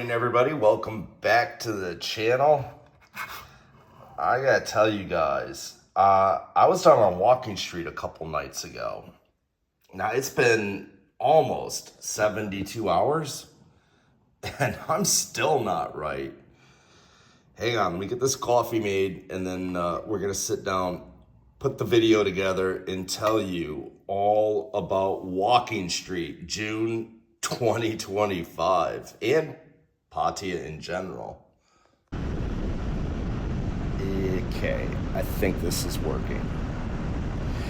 morning, everybody. Welcome back to the channel. I gotta tell you guys, I was down on Walking Street a couple nights ago. Now, it's been almost 72 hours, and I'm still not right. Hang on, let me get this coffee made, and then we're gonna sit down, put the video together, and tell you all about Walking Street, June 2025, and Pattaya in general. Okay, I think this is working.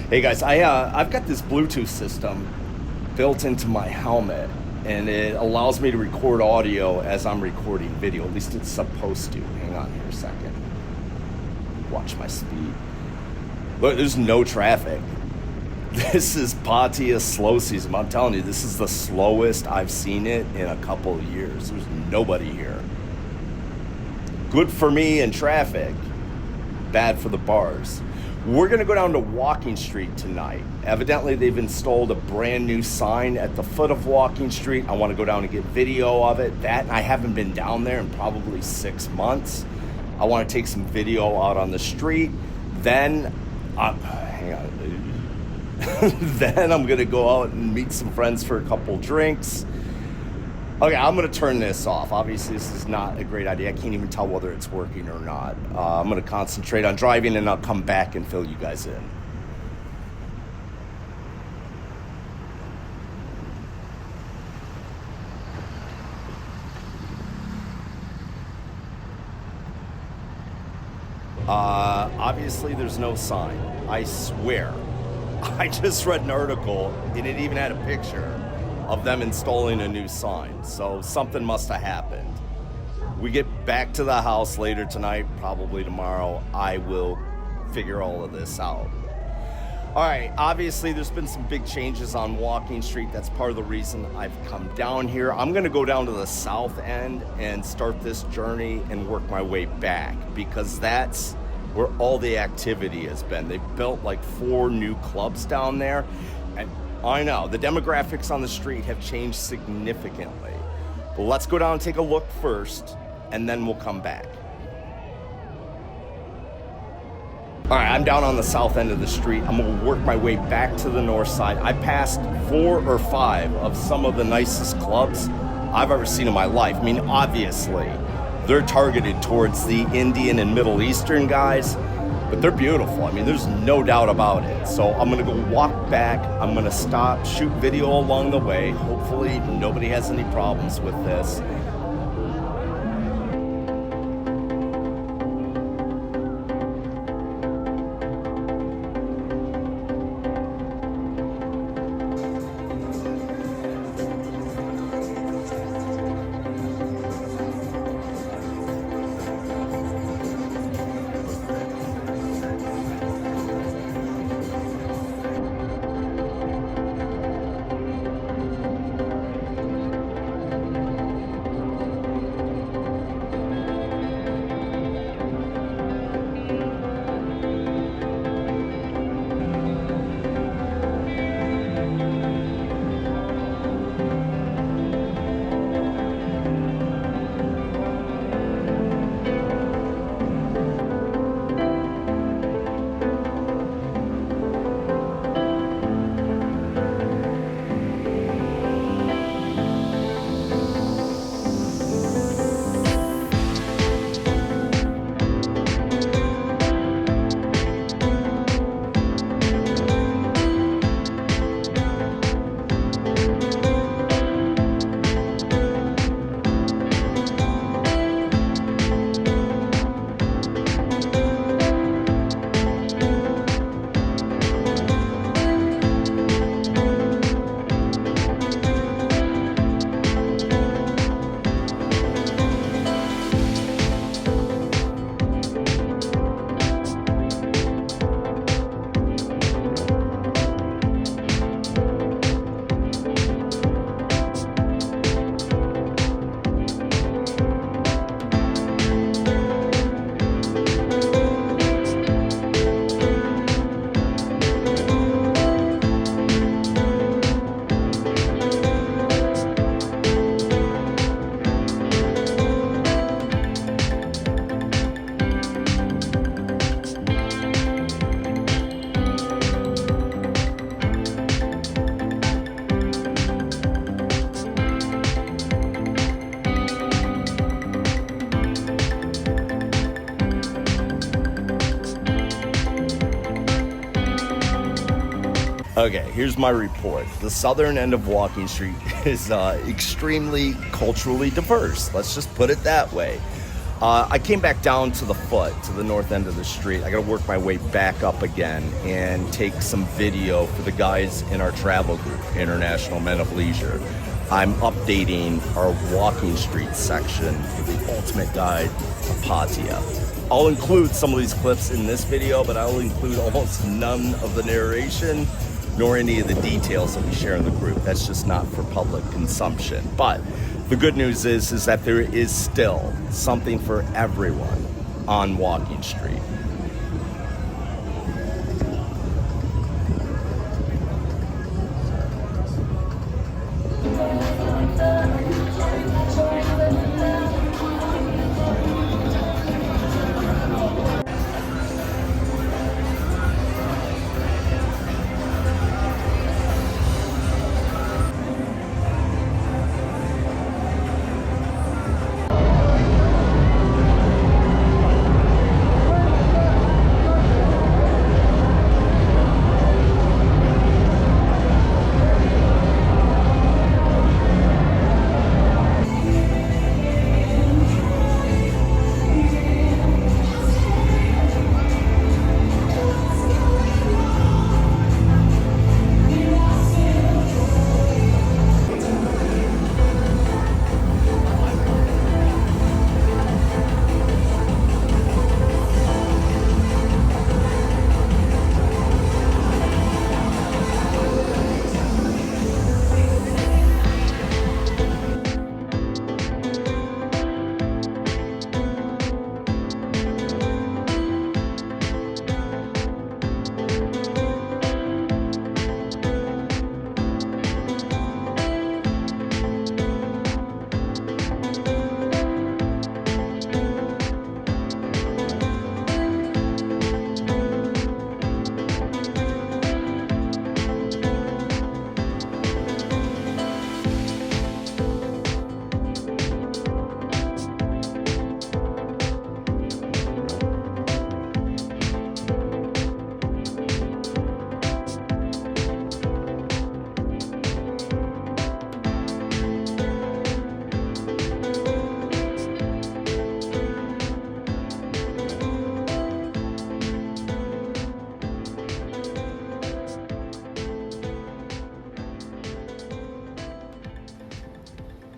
Hey guys, I've got this Bluetooth system built into my helmet, and it allows me to record audio as I'm recording video. At least it's supposed to. Hang on here a second. Watch my speed. Look, there's no traffic. This is Pattaya slow season. I'm telling you, this is the slowest I've seen it in a couple of years. There's nobody here. Good for me in traffic, bad for the bars. We're gonna go down to Walking Street tonight. Evidently, they've installed a brand new sign at the foot of Walking Street. I wanna go down and get video of it. I haven't been down there in probably 6 months. I wanna take some video out on the street. Then, hang on. Then I'm gonna go out and meet some friends for a couple drinks. Okay, I'm gonna turn this off. Obviously, this is not a great idea. I can't even tell whether it's working or not. I'm gonna concentrate on driving, and I'll come back and fill you guys in. Obviously, there's no sign. I swear. I just read an article, and it even had a picture of them installing a new sign. So something must have happened. We get back to the house later tonight, probably tomorrow. I will figure all of this out. All right, obviously there's been some big changes on Walking Street. That's part of the reason I've come down here. I'm gonna go down to the south end and start this journey and work my way back, because that's where all the activity has been. They've built like 4 new clubs down there. And I know, the demographics on the street have changed significantly. But let's go down and take a look first, and then we'll come back. All right, I'm down on the south end of the street. I'm gonna work my way back to the north side. I passed 4 or 5 of some of the nicest clubs I've ever seen in my life. I mean, obviously, they're targeted towards the Indian and Middle Eastern guys, but they're beautiful. I mean, there's no doubt about it. So I'm gonna go walk back. I'm gonna stop, shoot video along the way. Hopefully nobody has any problems with this. Okay, here's my report. The southern end of Walking Street is extremely culturally diverse. Let's just put it that way. I came back down to the foot, to the north end of the street. I gotta work my way back up again and take some video for the guys in our travel group, International Men of Leisure. I'm updating our Walking Street section for the ultimate guide of Pattaya. I'll include some of these clips in this video, but I'll include almost none of the narration nor any of the details that we share in the group. That's just not for public consumption. But the good news is that there is still something for everyone on Walking Street.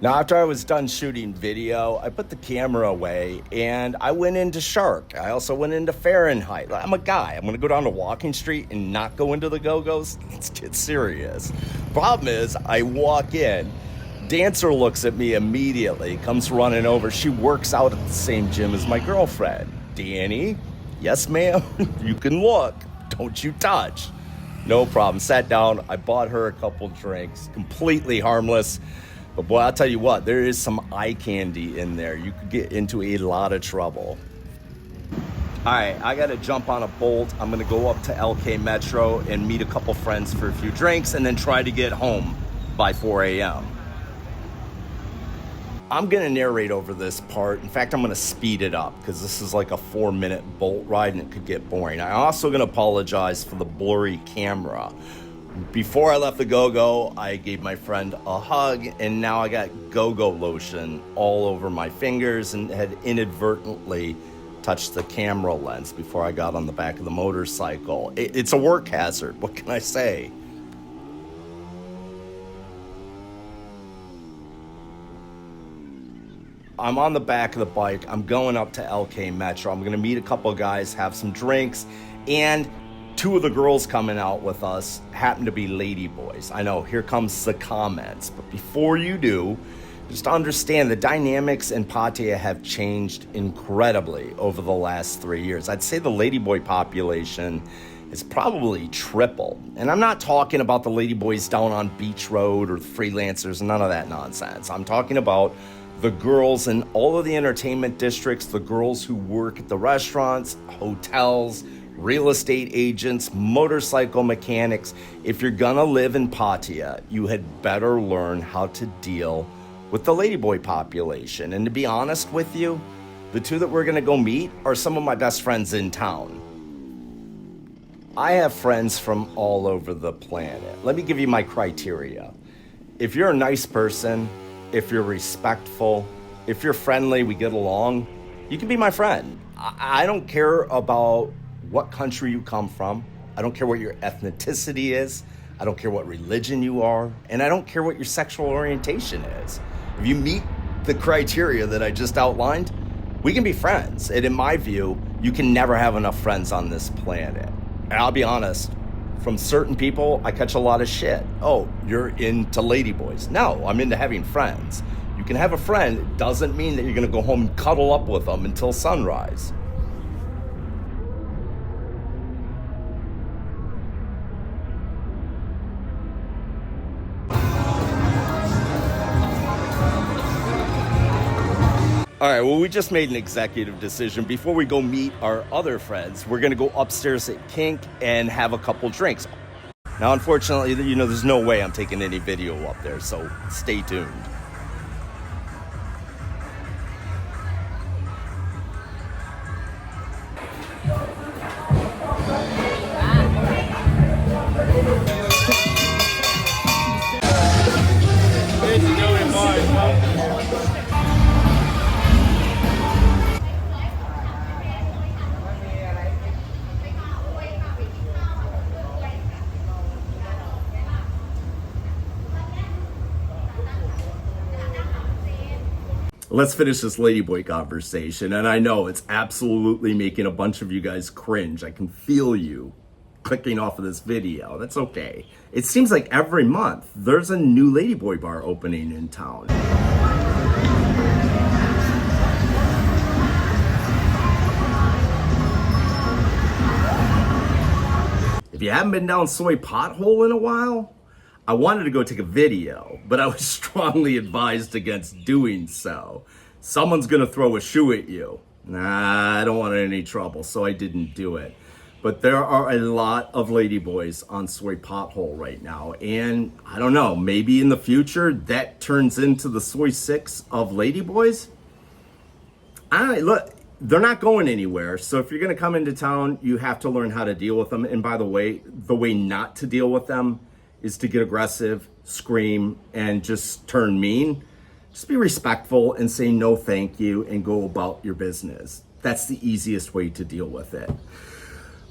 Now, after I was done shooting video, I put the camera away and I went into Shark. I also went into Fahrenheit. I'm a guy. I'm going to go down to Walking Street and not go into the Go-Go's? Let's get serious. Problem is, I walk in. Dancer looks at me immediately, comes running over. She works out at the same gym as my girlfriend. Danny, yes, ma'am, you can look. Don't you touch. No problem. Sat down. I bought her a couple drinks. Completely harmless. But boy, I'll tell you what, there is some eye candy in there. You could get into a lot of trouble. All right, I got to jump on a Bolt. I'm going to go up to LK Metro and meet a couple friends for a few drinks and then try to get home by 4 a.m. I'm going to narrate over this part. In fact, I'm going to speed it up because this is like a 4-minute Bolt ride and it could get boring. I'm also going to apologize for the blurry camera. Before I left the Go-Go, I gave my friend a hug, and now I got Go-Go lotion all over my fingers and had inadvertently touched the camera lens before I got on the back of the motorcycle. It's a work hazard. What can I say? I'm on the back of the bike. I'm going up to LK Metro. I'm going to meet a couple of guys, have some drinks, and two of the girls coming out with us happen to be Ladyboys. I know, here comes the comments. But before you do, just understand the dynamics in Pattaya have changed incredibly over the last 3 years. I'd say the Ladyboy population is probably tripled. And I'm not talking about the Ladyboys down on Beach Road or the freelancers, none of that nonsense. I'm talking about the girls in all of the entertainment districts, the girls who work at the restaurants, hotels, real estate agents, motorcycle mechanics. If you're gonna live in Pattaya, you had better learn how to deal with the Ladyboy population. And to be honest with you, the two that we're gonna go meet are some of my best friends in town. I have friends from all over the planet. Let me give you my criteria. If you're a nice person, if you're respectful, if you're friendly, we get along, you can be my friend. I don't care about what country you come from. I don't care what your ethnicity is. I don't care what religion you are. And I don't care what your sexual orientation is. If you meet the criteria that I just outlined, we can be friends. And in my view, you can never have enough friends on this planet. And I'll be honest, from certain people, I catch a lot of shit. Oh, you're into Ladyboys. No, I'm into having friends. You can have a friend, it doesn't mean that you're gonna go home and cuddle up with them until sunrise. All right, well, we just made an executive decision. Before we go meet our other friends, we're gonna go upstairs at Kink and have a couple drinks. Now, unfortunately, there's no way I'm taking any video up there, so stay tuned. Let's finish this Ladyboy conversation. And I know it's absolutely making a bunch of you guys cringe. I can feel you clicking off of this video. That's okay. It seems like every month there's a new Ladyboy bar opening in town. If you haven't been down Soi Pothole in a while, I wanted to go take a video, but I was strongly advised against doing so. Someone's gonna throw a shoe at you. Nah, I don't want any trouble, so I didn't do it. But there are a lot of Ladyboys on Soi Pothole right now, and I don't know, maybe in the future that turns into the Soi 6 of Ladyboys? Look, they're not going anywhere, so if you're gonna come into town, you have to learn how to deal with them. And by the way not to deal with them is to get aggressive, scream, and just turn mean. Just be respectful and say no thank you and go about your business. That's the easiest way to deal with it.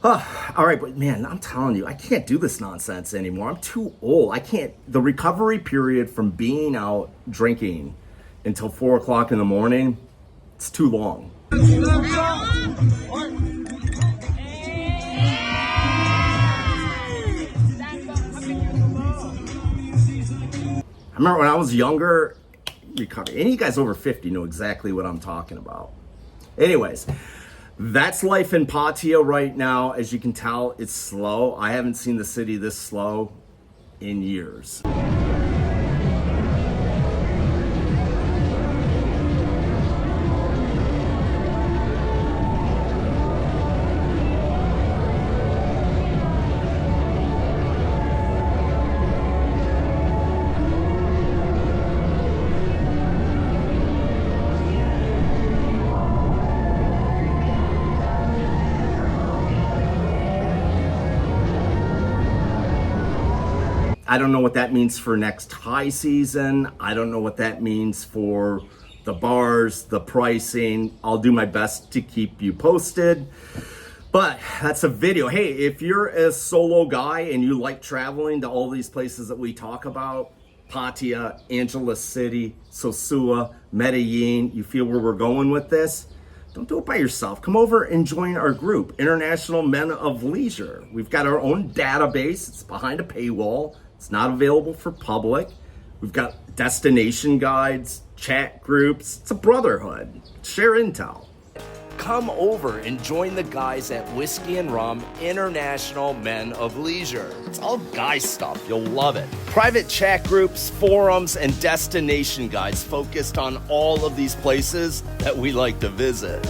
All right, but man, I'm telling you, I can't do this nonsense anymore. I'm too old. I can't. The recovery period from being out drinking until 4 o'clock in the morning, it's too long. I remember when I was younger, recovery. Any of you guys over 50 know exactly what I'm talking about. Anyways, that's life in Pattaya right now. As you can tell, it's slow. I haven't seen the city this slow in years. I don't know what that means for next high season. I don't know what that means for the bars, the pricing. I'll do my best to keep you posted. But that's a video. Hey, if you're a solo guy and you like traveling to all these places that we talk about, Pattaya, Angeles City, Sosua, Medellin, you feel where we're going with this? Don't do it by yourself. Come over and join our group, International Men of Leisure. We've got our own database. It's behind a paywall. It's not available for public. We've got destination guides, chat groups. It's a brotherhood. Share intel. Come over and join the guys at Whiskey and Rum International Men of Leisure. It's all guy stuff. You'll love it. Private chat groups, forums, and destination guides focused on all of these places that we like to visit.